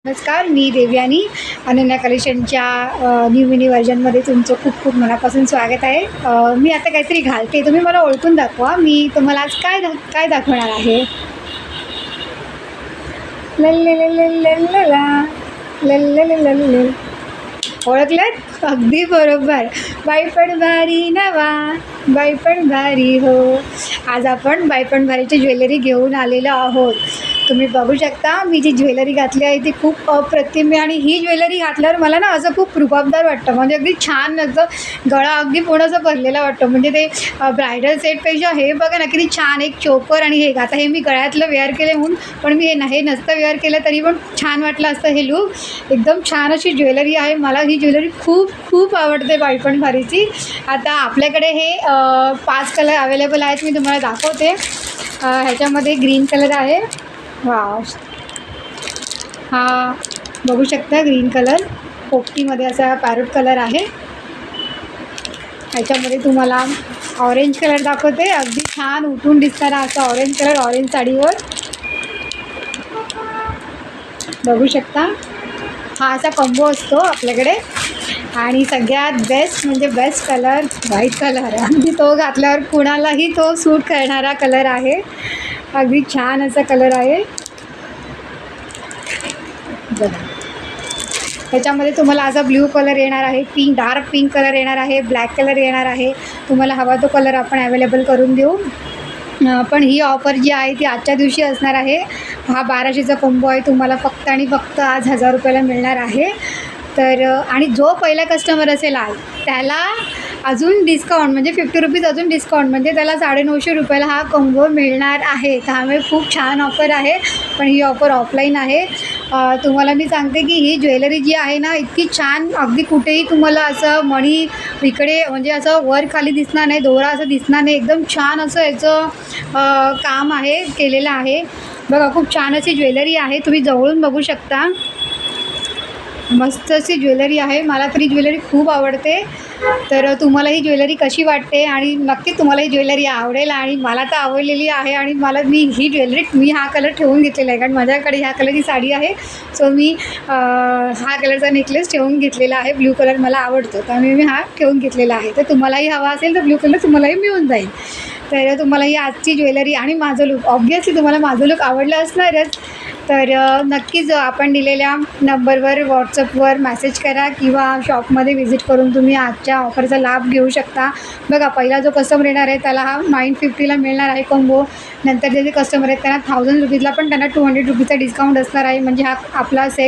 नमस्कार, मी Devyani. Ananya कलेक्शनच्या new mini व्हर्जनमध्ये तुमचं खूप खूप मनापासून स्वागत आहे. मी आता काहीतरी घालते, तुम्ही मला ओळखून दाखवा. मी तुम्हाला आज काय दाखवणार आहे. लल्लल्लल्लल्लल्ला ओळखलं? अगदी बरोबर. बाईपण भारी नवा, बाईपण भारी हो. आज आपण बाईपण भारीची ज्वेलरी घेऊन आलेलो आहोत. तुम्ही बघू शकता, मी जी ज्वेलरी घातली आहे ती खूप अप्रतिम आहे. आणि ही ज्वेलरी घातल्यावर मला ना असं खूप रुबाबदार वाटतं. म्हणजे अगदी छान असं गळा अगदी पूर्ण असं भरलेला वाटतं. म्हणजे ते ब्रायडल सेटपेक्षा हे बघा ना किती छान एक चोकर. आणि हे आता हे मी गळ्यातलं वेअर केले म्हणून, पण मी हे नसतं वेअर केलं तरी पण छान वाटलं असतं हे लूक. एकदम छान अशी ज्वेलरी आहे. मला ही ज्वेलरी खूप खूप आवडते बाईपण भारीची. आता आपल्याकडे हे 5 कलर अवेलेबल आहेत. मी तुम्हाला दाखवते. ह्याच्यामध्ये ग्रीन कलर आहे. वाव, हा बघू शकता ग्रीन कलर पोपटीमध्ये असा पॅरोट कलर आहे. ह्याच्यामध्ये तुम्हाला ऑरेंज कलर दाखवते. अगदी छान उठून दिसणारा असा ऑरेंज कलर, ऑरेंज साडीवर बघू शकता. हा असा कॉम्बो असतो आपल्याकडे. आणि सगळ्यात बेस्ट म्हणजे बेस्ट कलर व्हाईट कलर. अगदी तो घातल्यावर कुणालाही तो सूट करणारा कलर आहे. अगदी छान असा कलर आहे. बघा, ह्याच्यामध्ये तुम्हाला असा ब्ल्यू कलर येणार आहे, डार्क पिंक कलर येणार आहे, ब्लॅक कलर येणार आहे. तुम्हाला हवा तो कलर आपण अवेलेबल करून देऊ. पण ही ऑफर जी आहे ती आजच्या दिवशी असणार आहे. हा 1200चा कॉम्बो आहे. तुम्हाला फक्त आणि फक्त आज 1000 रुपयाला मिळणार आहे. तर आणि जो पहिला कस्टमर असेल आज त्याला अजून डिस्काउंट म्हणजे 50 रुपीज अजून डिस्काउंट, म्हणजे त्याला 950 रुपयाला हा कॉम्बो मिळणार आहे. त्यामुळे खूप छान ऑफर आहे. पण ही ऑफर ऑफलाईन आहे. तुम्हाला मी सांगते की ही ज्वेलरी जी आहे ना इतकी छान, अगदी कुठेही तुम्हाला असं मणी इकडे म्हणजे असं वर खाली दिसणार नाही, दोरा असं दिसणार नाही. एकदम छान असं याचं काम आहे केलेलं आहे. बघा, खूप छान अशी ज्वेलरी आहे. तुम्ही जवळून बघू शकता. मस्त अशी ज्वेलरी आहे. मला तरी ज्वेलरी खूप आवडते. तर तुम्हाला ही ज्वेलरी कशी वाटते आणि नक्कीच तुम्हाला ही ज्वेलरी आवडेल. आणि मला तर आवडलेली आहे. आणि मी हा कलर ठेवून घेतलेला आहे, कारण माझ्याकडे ह्या कलरची साडी आहे. सो मी हा कलरचा नेकलेस ठेवून घेतलेला आहे. ब्ल्यू कलर मला आवडतो, त्यामुळे मी हा ठेवून घेतलेला आहे. तर तुम्हालाही हवा असेल तर ब्ल्यू कलर तुम्हालाही मिळून जाईल. तर तुम्हाला ही आजची ज्वेलरी आणि माझं लूक, ऑब्व्हियसली तुम्हाला माझं लूक आवडलं असणारच. तर नक्कीच आपण दिलेल्या नंबरवर व्हॉट्सअपवर मेसेज करा किंवा शॉपमध्ये व्हिजिट करून तुम्ही आजच्या ऑफरचा लाभ घेऊ शकता. बघा, पहिला जो कस्टमर येणार आहे त्याला हा 950ला मिळणार आहे कॉम्बो. नंतर जे कस्टमर आहेत त्यांना 1000 रुपीजला, पण त्यांना 200 रुपीजचा डिस्काउंट असणार आहे. म्हणजे हा आपला सेट